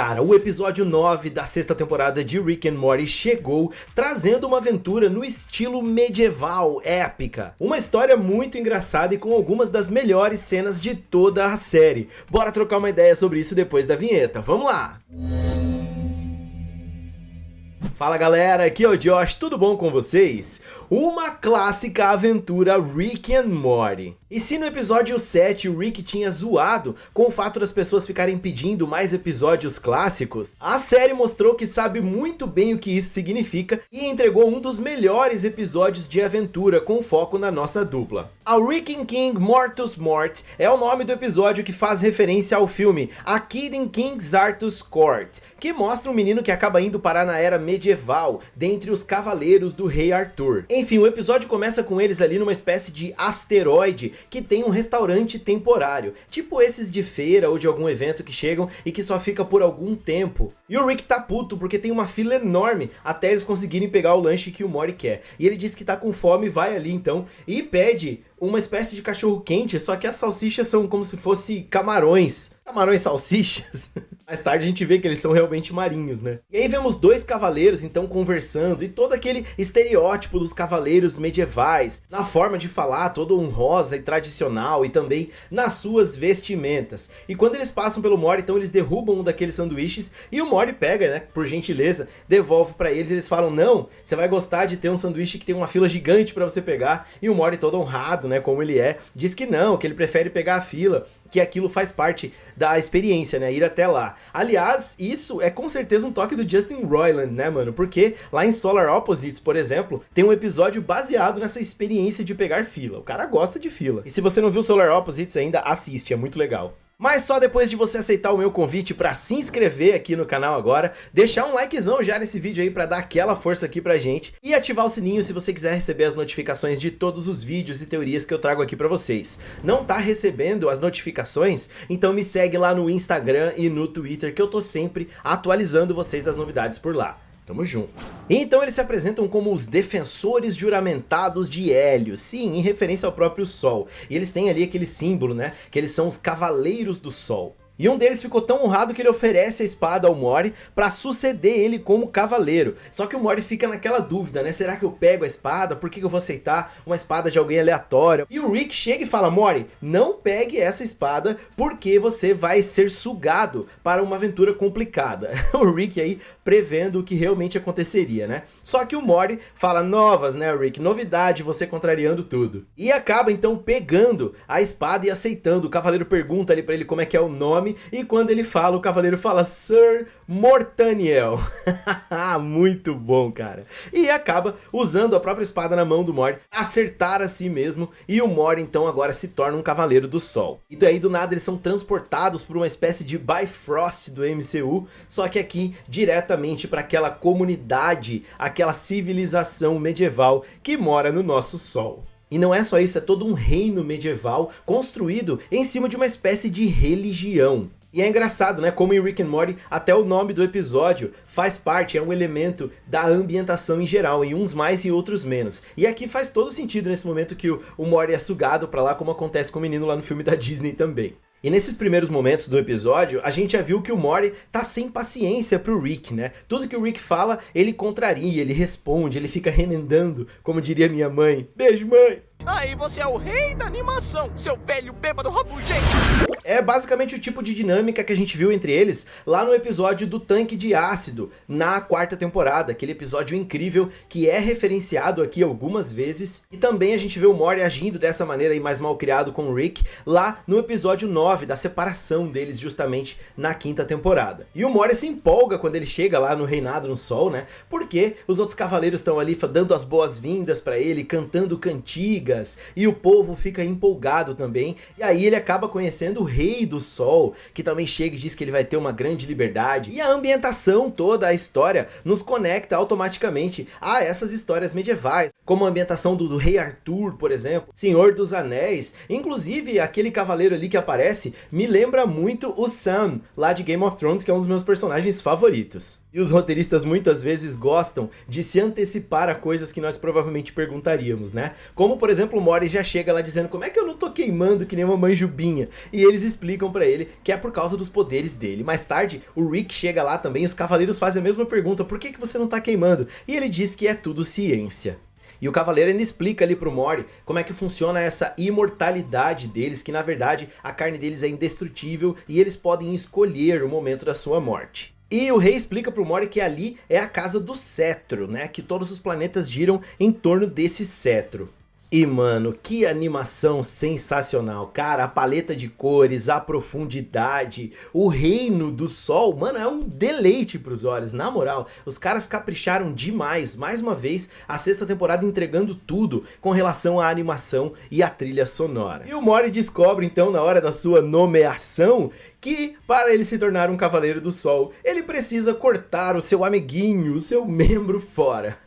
Cara, o episódio 9 da sexta temporada de Rick and Morty chegou, trazendo uma aventura no estilo medieval, épica. Uma história muito engraçada e com algumas das melhores cenas de toda a série. Bora trocar uma ideia sobre isso depois da vinheta, vamos lá! Fala galera, aqui é o Josh, tudo bom com vocês? Uma clássica aventura Rick and Morty. E se no episódio 7 o Rick tinha zoado com o fato das pessoas ficarem pedindo mais episódios clássicos, a série mostrou que sabe muito bem o que isso significa e entregou um dos melhores episódios de aventura com foco na nossa dupla. A Rick and King Mortus Mort é o nome do episódio que faz referência ao filme A Kid in King Arthur's Court, que mostra um menino que acaba indo parar na era medieval, dentre os cavaleiros do rei Arthur. Enfim, o episódio começa com eles ali numa espécie de asteroide que tem um restaurante temporário, tipo esses de feira ou de algum evento que chegam e que só fica por algum tempo. E o Rick tá puto porque tem uma fila enorme até eles conseguirem pegar o lanche que o Morty quer. E ele diz que tá com fome e vai ali então e pede uma espécie de cachorro quente, só que as salsichas são como se fossem camarões. Camarões salsichas? Mais tarde a gente vê que eles são realmente marinhos, né? E aí vemos dois cavaleiros então conversando e todo aquele estereótipo dos cavaleiros medievais, na forma de falar todo honrosa e tradicional e também nas suas vestimentas. E quando eles passam pelo Morty, então eles derrubam um daqueles sanduíches e o Morty pega, né, por gentileza, devolve pra eles e eles falam, não, você vai gostar de ter um sanduíche que tem uma fila gigante pra você pegar. E o Morty todo honrado, né, como ele é, diz que não, que ele prefere pegar a fila, que aquilo faz parte da experiência, né, ir até lá. Aliás, isso é com certeza um toque do Justin Roiland, né, mano, porque lá em Solar Opposites, por exemplo, tem um episódio baseado nessa experiência de pegar fila. O cara gosta de fila. E se você não viu Solar Opposites ainda, assiste, é muito legal. Mas só depois de você aceitar o meu convite para se inscrever aqui no canal agora, deixar um likezão já nesse vídeo aí para dar aquela força aqui pra gente e ativar o sininho se você quiser receber as notificações de todos os vídeos e teorias que eu trago aqui pra vocês. Não tá recebendo as notificações? Então me segue lá no Instagram e no Twitter que eu tô sempre atualizando vocês das novidades por lá. Tamo junto. Então eles se apresentam como os defensores juramentados de Hélio, sim, em referência ao próprio Sol. E eles têm ali aquele símbolo, né, que eles são os Cavaleiros do Sol. E um deles ficou tão honrado que ele oferece a espada ao Morty pra suceder ele como cavaleiro. Só que o Morty fica naquela dúvida, né? Será que eu pego a espada? Por que eu vou aceitar uma espada de alguém aleatório? E o Rick chega e fala, Morty, não pegue essa espada porque você vai ser sugado para uma aventura complicada. O Rick aí prevendo o que realmente aconteceria, né? Só que o Morty fala, novas, né, Rick? Novidade, você contrariando tudo. E acaba então pegando a espada e aceitando. O cavaleiro pergunta ali pra ele como é que é o nome. E quando ele fala, o cavaleiro fala Sir Mortaniel. Muito bom, cara. E acaba usando a própria espada na mão do Morty, acertar a si mesmo. E o Morty então agora se torna um cavaleiro do Sol. E daí do nada eles são transportados por uma espécie de Bifrost do MCU. Só que aqui diretamente para aquela comunidade, aquela civilização medieval que mora no nosso Sol. E não é só isso, é todo um reino medieval construído em cima de uma espécie de religião. E é engraçado, né, como em Rick and Morty, até o nome do episódio faz parte, é um elemento da ambientação em geral, em uns mais e outros menos. E aqui faz todo sentido nesse momento que o Morty é sugado pra lá, como acontece com o menino lá no filme da Disney também. E nesses primeiros momentos do episódio, a gente já viu que o Morty tá sem paciência pro Rick, né? Tudo que o Rick fala, ele contraria, ele responde, ele fica remendando, como diria minha mãe. Beijo, mãe! Aí você é o rei da animação, seu velho bêbado rabugento! É basicamente o tipo de dinâmica que a gente viu entre eles lá no episódio do Tanque de Ácido, na quarta temporada, aquele episódio incrível que é referenciado aqui algumas vezes. E também a gente vê o Morty agindo dessa maneira aí mais mal criado com o Rick, lá no episódio 9, da separação deles justamente na quinta temporada. E o Morty se empolga quando ele chega lá no Reinado no Sol, né? Porque os outros cavaleiros estão ali dando as boas-vindas pra ele, cantando cantigas, e o povo fica empolgado também. E aí ele acaba conhecendo o Rei do Sol, que também chega e diz que ele vai ter uma grande liberdade. E a ambientação toda, a história, nos conecta automaticamente a essas histórias medievais, como a ambientação do Rei Arthur, por exemplo, Senhor dos Anéis. Inclusive, aquele cavaleiro ali que aparece me lembra muito o Sam, lá de Game of Thrones, que é um dos meus personagens favoritos. E os roteiristas muitas vezes gostam de se antecipar a coisas que nós provavelmente perguntaríamos, né? Como, por exemplo, o Morty já chega lá dizendo como é que eu não tô queimando que nem uma manjubinha? E eles explicam pra ele que é por causa dos poderes dele. Mais tarde, o Rick chega lá também e os cavaleiros fazem a mesma pergunta, por que você não tá queimando? E ele diz que é tudo ciência. E o Cavaleiro ainda explica ali pro Morty como é que funciona essa imortalidade deles, que na verdade a carne deles é indestrutível e eles podem escolher o momento da sua morte. E o rei explica pro Morty que ali é a casa do cetro, né? Que todos os planetas giram em torno desse cetro. E mano, que animação sensacional, cara, a paleta de cores, a profundidade, o reino do sol, mano, é um deleite pros olhos, na moral, os caras capricharam demais, mais uma vez, a sexta temporada entregando tudo com relação à animação e à trilha sonora. E o Morty descobre então, na hora da sua nomeação, que para ele se tornar um Cavaleiro do Sol, ele precisa cortar o seu amiguinho, o seu membro fora.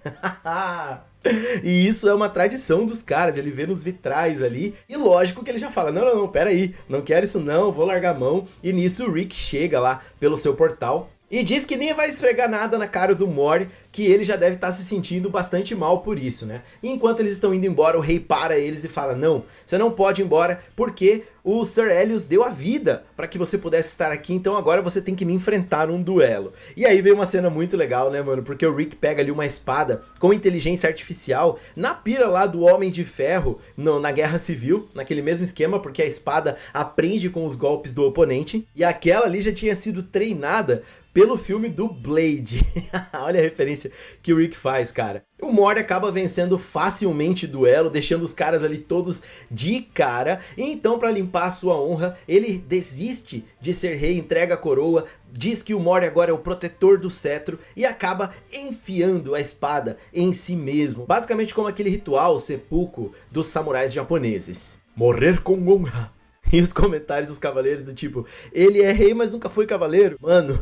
E isso é uma tradição dos caras, ele vê nos vitrais ali, e lógico que ele já fala, não, pera aí, não quero isso não, vou largar a mão, e nisso o Rick chega lá pelo seu portal, e diz que nem vai esfregar nada na cara do Morty, que ele já deve estar se sentindo bastante mal por isso, né? E enquanto eles estão indo embora, o rei para eles e fala, não, você não pode ir embora porque o Sir Helios deu a vida para que você pudesse estar aqui, então agora você tem que me enfrentar num duelo. E aí vem uma cena muito legal, né, mano? Porque o Rick pega ali uma espada com inteligência artificial na pira lá do Homem de Ferro na Guerra Civil, naquele mesmo esquema, porque a espada aprende com os golpes do oponente, e aquela ali já tinha sido treinada pelo filme do Blade. Olha a referência que o Rick faz, cara. O Morty acaba vencendo facilmente o duelo, deixando os caras ali todos de cara. E então, para limpar a sua honra, ele desiste de ser rei, entrega a coroa, diz que o Morty agora é o protetor do cetro e acaba enfiando a espada em si mesmo. Basicamente como aquele ritual seppuku dos samurais japoneses. Morrer com honra. E os comentários dos cavaleiros do tipo, ele é rei, mas nunca foi cavaleiro. Mano,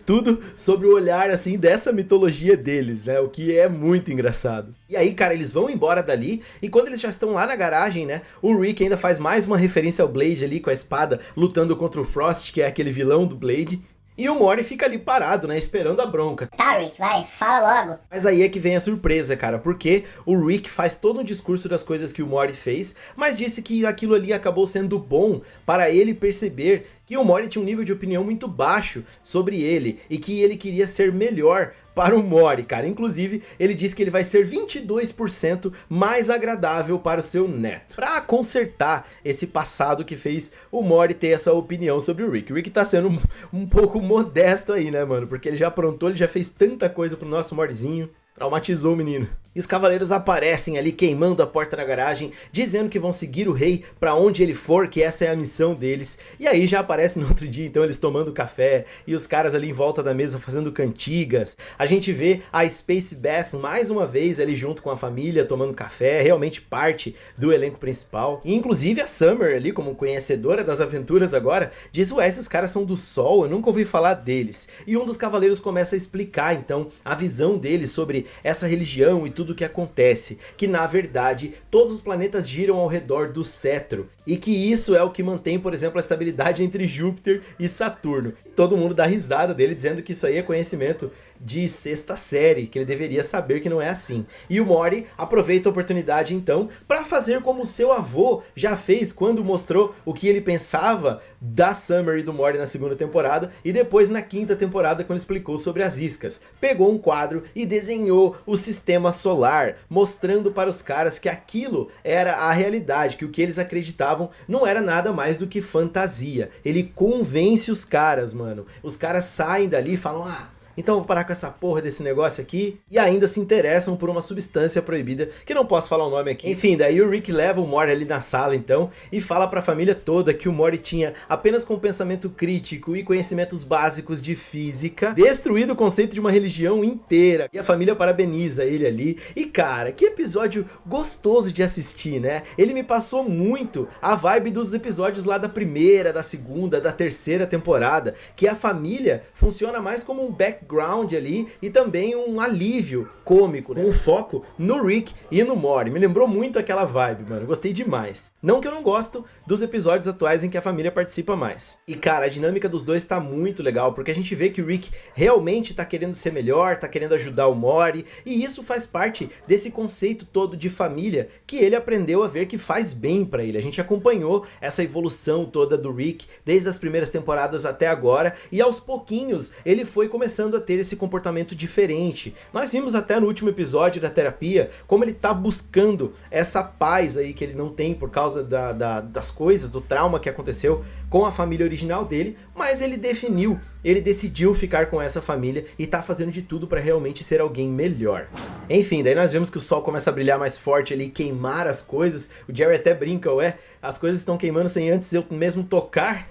tudo sobre o olhar, assim, dessa mitologia deles, né? O que é muito engraçado. E aí, cara, eles vão embora dali, e quando eles já estão lá na garagem, né? O Rick ainda faz mais uma referência ao Blade ali, com a espada, lutando contra o Frost, que é aquele vilão do Blade. E o Morty fica ali parado, né, esperando a bronca. Tá, Rick, vai, fala logo. Mas aí é que vem a surpresa, cara, porque o Rick faz todo um discurso das coisas que o Morty fez, mas disse que aquilo ali acabou sendo bom para ele perceber que o Morty tinha um nível de opinião muito baixo sobre ele e que ele queria ser melhor para o Morty, cara. Inclusive, ele disse que ele vai ser 22% mais agradável para o seu neto. Pra consertar esse passado que fez o Morty ter essa opinião sobre o Rick. O Rick tá sendo um pouco modesto aí, né, mano? Porque ele já aprontou, ele já fez tanta coisa pro nosso Mortyzinho. Traumatizou o menino. E os cavaleiros aparecem ali queimando a porta da garagem, dizendo que vão seguir o rei pra onde ele for, que essa é a missão deles. E aí já aparece no outro dia, então, eles tomando café e os caras ali em volta da mesa fazendo cantigas. A gente vê a Space Beth mais uma vez ali junto com a família tomando café, realmente parte do elenco principal. E inclusive a Summer ali, como conhecedora das aventuras agora, diz, ué, esses caras são do Sol, eu nunca ouvi falar deles. E um dos cavaleiros começa a explicar então a visão deles sobre essa religião e tudo o que acontece, que na verdade todos os planetas giram ao redor do cetro e que isso é o que mantém, por exemplo, a estabilidade entre Júpiter e Saturno. Todo mundo dá risada dele dizendo que isso aí é conhecimento de sexta série, que ele deveria saber que não é assim. E o Morty aproveita a oportunidade então para fazer como seu avô já fez quando mostrou o que ele pensava da Summer e do Morty na segunda temporada e depois na quinta temporada quando explicou sobre as iscas. Pegou um quadro e desenhou o sistema solar, mostrando para os caras que aquilo era a realidade, que o que eles acreditavam não era nada mais do que fantasia. Ele convence os caras, mano. Os caras saem dali e falam, então eu vou parar com essa porra desse negócio aqui. E ainda se interessam por uma substância proibida, que não posso falar o nome aqui. Enfim, daí o Rick leva o Morty ali na sala então, e fala pra família toda que o Morty tinha apenas com pensamento crítico e conhecimentos básicos de física, destruído o conceito de uma religião inteira. E a família parabeniza ele ali. E cara, que episódio gostoso de assistir, né? Ele me passou muito a vibe dos episódios lá da primeira, da segunda, da terceira temporada, que a família funciona mais como um background background ali e também um alívio cômico, né? Um foco no Rick e no Morty. Me lembrou muito aquela vibe, mano. Gostei demais. Não que eu não gosto dos episódios atuais em que a família participa mais. E cara, a dinâmica dos dois tá muito legal, porque a gente vê que o Rick realmente tá querendo ser melhor, tá querendo ajudar o Morty, e isso faz parte desse conceito todo de família que ele aprendeu a ver que faz bem pra ele. A gente acompanhou essa evolução toda do Rick desde as primeiras temporadas até agora, e aos pouquinhos ele foi começando a ter esse comportamento diferente. Nós vimos até no último episódio da terapia como ele tá buscando essa paz aí que ele não tem por causa das coisas, do trauma que aconteceu com a família original dele, mas ele decidiu ficar com essa família e tá fazendo de tudo para realmente ser alguém melhor. Enfim, daí nós vemos que o sol começa a brilhar mais forte ali, queimar as coisas. O Jerry até brinca, ué, as coisas estão queimando sem antes eu mesmo tocar.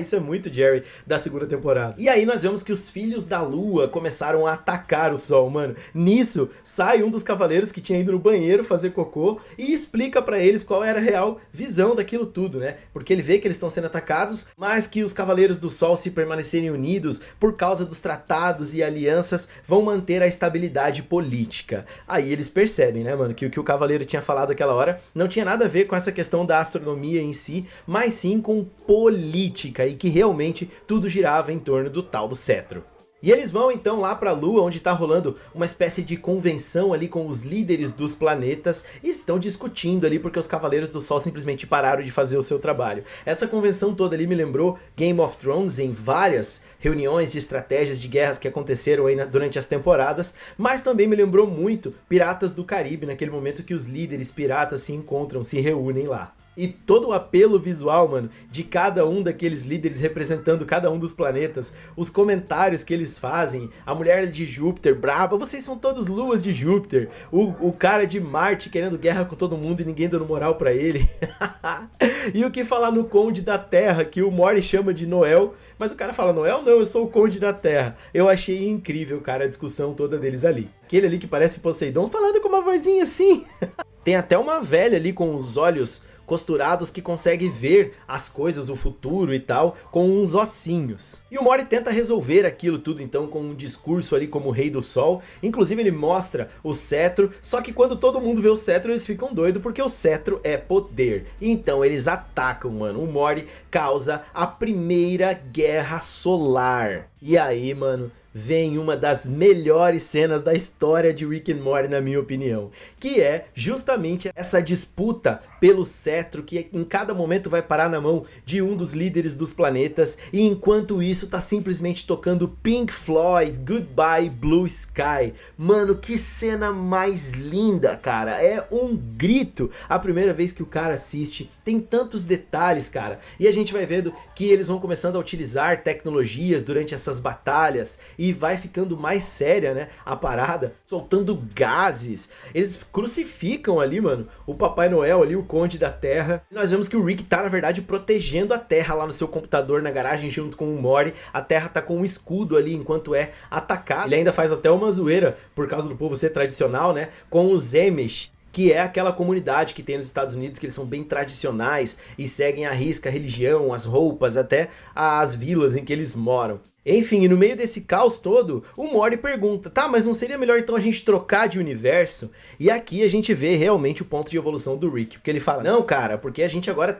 Isso é muito Jerry da segunda temporada. E aí nós vemos que os filhos da lua começaram a atacar o sol, mano. Nisso, sai um dos cavaleiros que tinha ido no banheiro fazer cocô e explica pra eles qual era a real visão daquilo tudo, né? Porque ele vê que eles estão sendo atacados, mas que os cavaleiros do sol, se permanecerem unidos por causa dos tratados e alianças, vão manter a estabilidade política. Aí eles percebem, né, mano, que o que o cavaleiro tinha falado aquela hora não tinha nada a ver com essa questão da astronomia em si, mas sim com política, e que realmente tudo girava em torno do tal do cetro. E eles vão então lá pra Lua, onde tá rolando uma espécie de convenção ali com os líderes dos planetas, e estão discutindo ali porque os Cavaleiros do Sol simplesmente pararam de fazer o seu trabalho. Essa convenção toda ali me lembrou Game of Thrones em várias reuniões de estratégias de guerras que aconteceram aí durante as temporadas, mas também me lembrou muito Piratas do Caribe, naquele momento que os líderes piratas se encontram, se reúnem lá. E todo o apelo visual, mano, de cada um daqueles líderes representando cada um dos planetas, os comentários que eles fazem, a mulher de Júpiter braba, vocês são todos luas de Júpiter, o cara de Marte querendo guerra com todo mundo e ninguém dando moral pra ele. E o que falar no Conde da Terra, que o Morty chama de Noel, mas o cara fala, Noel não, eu sou o Conde da Terra. Eu achei incrível, cara, a discussão toda deles ali. Aquele ali que parece Poseidon falando com uma vozinha assim. Tem até uma velha ali com os olhos costurados que consegue ver as coisas, o futuro e tal, com uns ossinhos. E o Morty tenta resolver aquilo tudo então com um discurso ali como o Rei do Sol. Inclusive ele mostra o cetro, só que quando todo mundo vê o cetro eles ficam doidos porque o cetro é poder. Então eles atacam, mano. O Morty causa a primeira guerra solar. E aí, mano, vem uma das melhores cenas da história de Rick and Morty, na minha opinião, que é justamente essa disputa pelo cetro que em cada momento vai parar na mão de um dos líderes dos planetas, e enquanto isso tá simplesmente tocando Pink Floyd, Goodbye Blue Sky. Mano, que cena mais linda, cara, é um grito a primeira vez que o cara assiste, tem tantos detalhes, cara, e a gente vai vendo que eles vão começando a utilizar tecnologias durante essas batalhas, e vai ficando mais séria, né, a parada, soltando gases. Eles crucificam ali, mano, o Papai Noel ali, o Conde da Terra. E nós vemos que o Rick tá, na verdade, protegendo a Terra lá no seu computador na garagem junto com o Morty. A Terra tá com um escudo ali enquanto é atacado. Ele ainda faz até uma zoeira, por causa do povo ser tradicional, né, com os Amish, que é aquela comunidade que tem nos Estados Unidos, que eles são bem tradicionais e seguem à risca a religião, as roupas, até as vilas em que eles moram. Enfim, e no meio desse caos todo, o Morty pergunta, tá, mas não seria melhor então a gente trocar de universo? E aqui a gente vê realmente o ponto de evolução do Rick, porque ele fala, não cara, porque a gente agora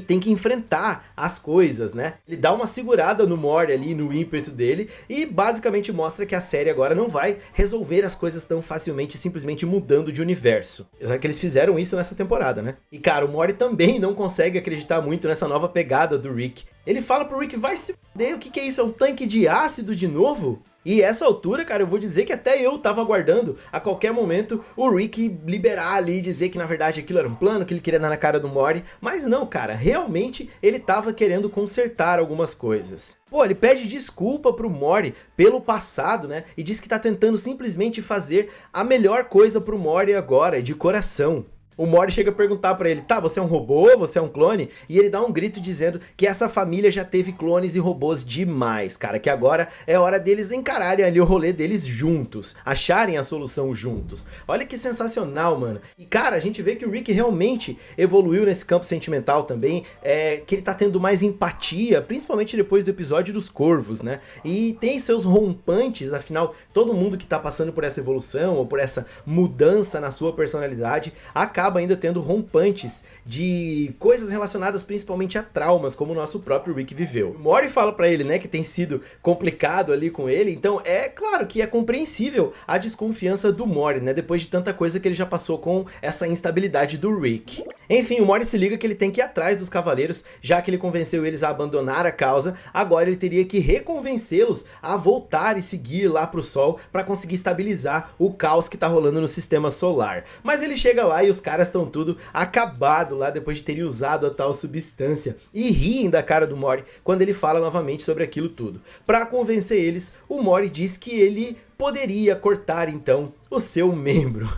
tem que enfrentar as coisas, né? Ele dá uma segurada no Morty ali, no ímpeto dele, e basicamente mostra que a série agora não vai resolver as coisas tão facilmente, simplesmente mudando de universo. Apesar que eles fizeram isso nessa temporada, né? E cara, o Morty também não consegue acreditar muito nessa nova pegada do Rick. Ele fala pro Rick, vai se fuder, o que é isso? É um tanque de ácido de novo? E essa altura, cara, eu vou dizer que até eu tava aguardando a qualquer momento o Rick liberar ali e dizer que na verdade aquilo era um plano, que ele queria dar na cara do Morty. Mas não, cara, realmente ele tava querendo consertar algumas coisas. Pô, ele pede desculpa pro Morty pelo passado, né? E diz que tá tentando simplesmente fazer a melhor coisa pro Morty agora, de coração. o Morty chega a perguntar pra ele, tá, você é um robô, você é um clone? E ele dá um grito dizendo que essa família já teve clones e robôs demais, cara, que agora é hora deles encararem ali o rolê deles juntos, acharem a solução juntos. Olha que sensacional, mano. E cara, a gente vê que o Rick realmente evoluiu nesse campo sentimental também, que ele tá tendo mais empatia, principalmente depois do episódio dos corvos, né? E tem seus rompantes, afinal, todo mundo que tá passando por essa evolução ou por essa mudança na sua personalidade acaba ainda tendo rompantes de coisas relacionadas principalmente a traumas, como o nosso próprio Rick viveu. O Morty fala pra ele, né, que tem sido complicado ali com ele, então é claro que é compreensível a desconfiança do Morty, né, depois de tanta coisa que ele já passou com essa instabilidade do Rick. Enfim, o Morty se liga que ele tem que ir atrás dos cavaleiros, já que ele convenceu eles a abandonar a causa, agora ele teria que reconvencê-los a voltar e seguir lá pro Sol para conseguir estabilizar o caos que tá rolando no sistema solar. Mas ele chega lá e os caras estão tudo acabado lá depois de terem usado a tal substância e riem da cara do Morty quando ele fala novamente sobre aquilo tudo. Para convencer eles, o Morty diz que ele poderia cortar então o seu membro.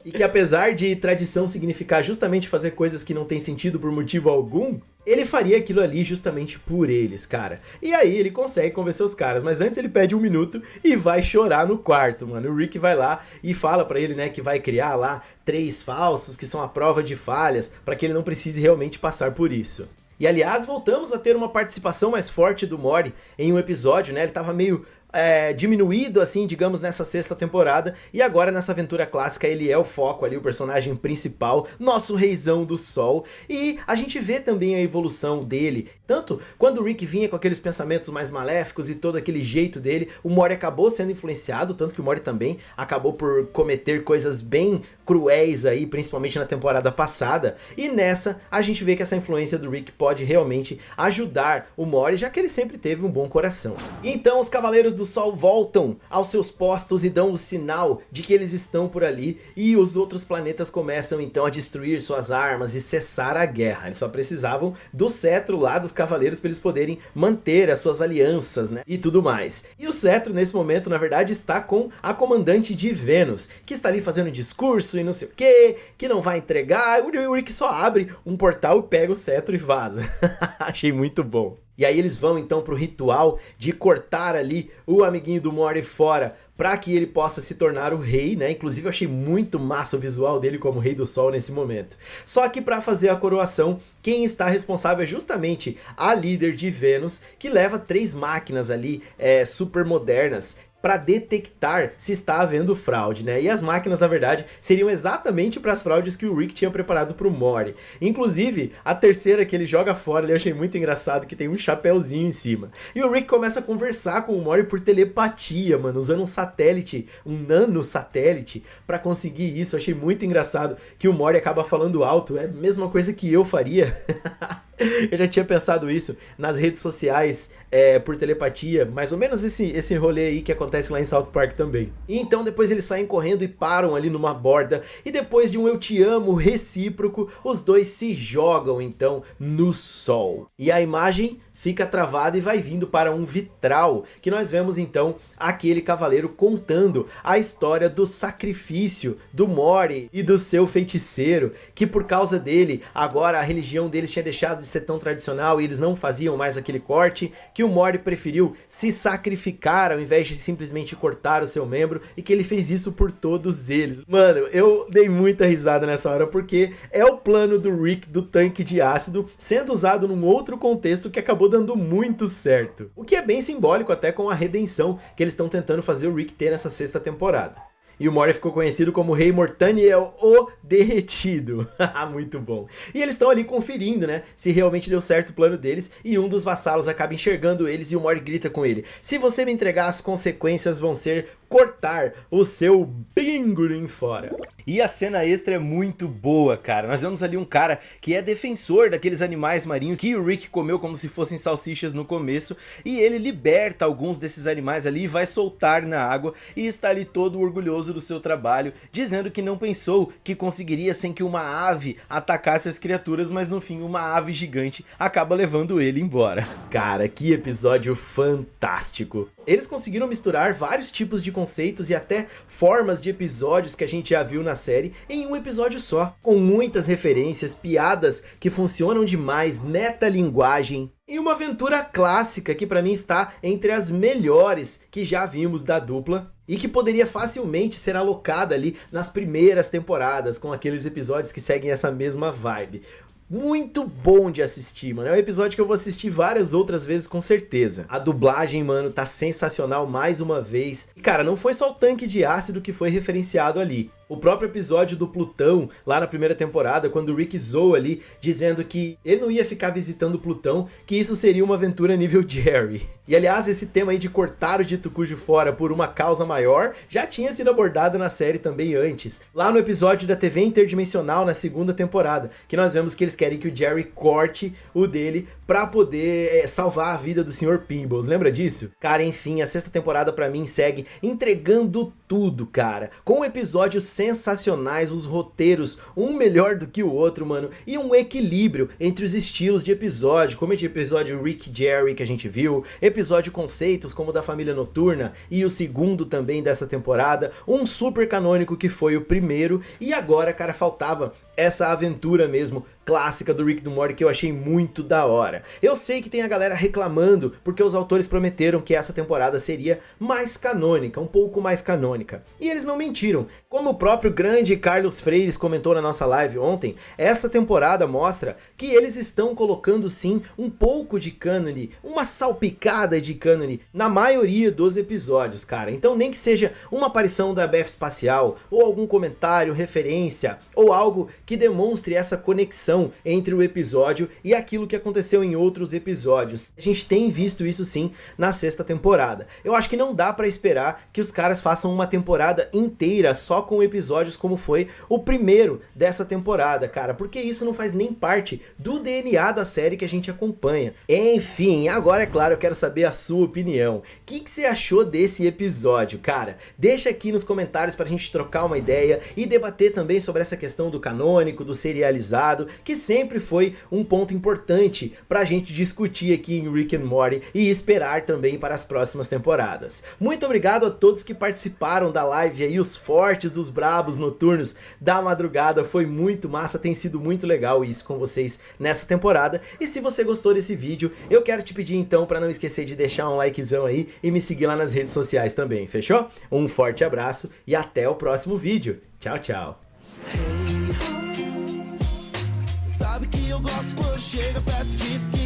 E que apesar de tradição significar justamente fazer coisas que não tem sentido por motivo algum, ele faria aquilo ali justamente por eles, cara. E aí ele consegue convencer os caras, mas antes ele pede 1 minuto e vai chorar no quarto, mano. O Rick vai lá e fala pra ele, né, que vai criar lá 3 falsos, que são a prova de falhas, pra que ele não precise realmente passar por isso. E aliás, voltamos a ter uma participação mais forte do Morty em um episódio, né, ele tava meio diminuído, assim, digamos, nessa 6ª temporada, e agora nessa aventura clássica ele é o foco ali, o personagem principal, nosso reizão do sol, e a gente vê também a evolução dele, tanto quando o Rick vinha com aqueles pensamentos mais maléficos e todo aquele jeito dele, o Morty acabou sendo influenciado, tanto que o Morty também acabou por cometer coisas bem cruéis aí, principalmente na temporada passada, e nessa a gente vê que essa influência do Rick pode realmente ajudar o Morty, já que ele sempre teve um bom coração. Então os Cavaleiros do Sol voltam aos seus postos e dão o sinal de que eles estão por ali, e os outros planetas começam então a destruir suas armas e cessar a guerra. Eles só precisavam do cetro lá dos Cavaleiros para eles poderem manter as suas alianças, né, e tudo mais. E o cetro nesse momento na verdade está com a comandante de Vênus, que está ali fazendo discurso e não sei o que não vai entregar. O Rick só abre um portal e pega o cetro e vaza. Achei muito bom. E aí eles vão então pro ritual de cortar ali o amiguinho do Morty fora para que ele possa se tornar o rei, né? Inclusive eu achei muito massa o visual dele como Rei do Sol nesse momento. Só que para fazer a coroação, quem está responsável é justamente a líder de Vênus, que leva 3 máquinas ali super modernas para detectar se está havendo fraude, né? E as máquinas, na verdade, seriam exatamente para as fraudes que o Rick tinha preparado para o Morty. Inclusive, a terceira que ele joga fora, eu achei muito engraçado, que tem um chapéuzinho em cima. E o Rick começa a conversar com o Morty por telepatia, mano, usando um satélite, um nanosatélite, para conseguir isso. Eu achei muito engraçado que o Morty acaba falando alto, é a mesma coisa que eu faria. Eu já tinha pensado isso nas redes sociais por telepatia, mais ou menos esse rolê aí que acontece lá em South Park também. E então depois eles saem correndo e param ali numa borda, e depois de um eu te amo recíproco, os dois se jogam então no sol. E a imagem fica travada e vai vindo para um vitral, que nós vemos então aquele cavaleiro contando a história do sacrifício do Morty e do seu feiticeiro, que por causa dele, agora a religião deles tinha deixado de ser tão tradicional e eles não faziam mais aquele corte, que o Morty preferiu se sacrificar ao invés de simplesmente cortar o seu membro, e que ele fez isso por todos eles. Mano, eu dei muita risada nessa hora, porque é o plano do Rick do tanque de ácido sendo usado num outro contexto que acabou dando muito certo. O que é bem simbólico até com a redenção que eles estão tentando fazer o Rick ter nessa 6ª temporada. E o Morty ficou conhecido como Rei Mortaniel, o Derretido. Muito bom. E eles estão ali conferindo, né, se realmente deu certo o plano deles, e um dos vassalos acaba enxergando eles e o Morty grita com ele: se você me entregar, as consequências vão ser cortar o seu pinguim fora. E a cena extra é muito boa, cara. Nós vemos ali um cara que é defensor daqueles animais marinhos que o Rick comeu como se fossem salsichas no começo, e ele liberta alguns desses animais ali e vai soltar na água, e está ali todo orgulhoso do seu trabalho, dizendo que não pensou que conseguiria sem que uma ave atacasse as criaturas, mas no fim uma ave gigante acaba levando ele embora. Cara, que episódio fantástico. Eles conseguiram misturar vários tipos de conceitos e até formas de episódios que a gente já viu na na série em um episódio só, com muitas referências, piadas que funcionam demais, metalinguagem e uma aventura clássica que pra mim está entre as melhores que já vimos da dupla e que poderia facilmente ser alocada ali nas primeiras temporadas, com aqueles episódios que seguem essa mesma vibe. Muito bom de assistir, mano. É um episódio que eu vou assistir várias outras vezes com certeza. A dublagem, mano, tá sensacional mais uma vez. E, cara, não foi só o tanque de ácido que foi referenciado ali. O próprio episódio do Plutão, lá na primeira temporada, quando o Rick zoa ali, dizendo que ele não ia ficar visitando o Plutão, que isso seria uma aventura nível Jerry. E aliás, esse tema aí de cortar o dito cujo fora por uma causa maior, já tinha sido abordado na série também antes. Lá no episódio da TV Interdimensional, na segunda temporada, que nós vemos que eles querem que o Jerry corte o dele pra poder salvar a vida do Sr. Peebles. Lembra disso? Cara, enfim, a sexta temporada pra mim segue entregando tudo, cara. Com episódios sensacionais, os roteiros, um melhor do que o outro, mano, e um equilíbrio entre os estilos de episódio, como esse episódio Rick e Jerry que a gente viu, episódio conceitos como o da Família Noturna e o segundo também dessa temporada, um super canônico que foi o primeiro, e agora, cara, faltava essa aventura mesmo, clássica do Rick e do Morty, que eu achei muito da hora. Eu sei que tem a galera reclamando porque os autores prometeram que essa temporada seria mais canônica, um pouco mais canônica. E eles não mentiram. Como o próprio grande Carlos Freires comentou na nossa live ontem, essa temporada mostra que eles estão colocando sim um pouco de cânone, uma salpicada de cânone na maioria dos episódios, cara. Então nem que seja uma aparição da Beth espacial, ou algum comentário, referência, ou algo que demonstre essa conexão entre o episódio e aquilo que aconteceu em outros episódios. A gente tem visto isso sim na sexta temporada. Eu acho que não dá pra esperar que os caras façam uma temporada inteira só com episódios como foi o primeiro dessa temporada, cara, porque isso não faz nem parte do DNA da série que a gente acompanha. Enfim, agora é claro, eu quero saber a sua opinião. O que você achou desse episódio, cara? Deixa aqui nos comentários pra gente trocar uma ideia e debater também sobre essa questão do canônico, do serializado, que sempre foi um ponto importante pra gente discutir aqui em Rick and Morty e esperar também para as próximas temporadas. Muito obrigado a todos que participaram da live aí, os fortes, os brabos noturnos da madrugada, foi muito massa, tem sido muito legal isso com vocês nessa temporada. E se você gostou desse vídeo, eu quero te pedir então para não esquecer de deixar um likezão aí e me seguir lá nas redes sociais também, fechou? Um forte abraço e até o próximo vídeo. Tchau, tchau. Sabe que eu gosto quando chega perto de esquina.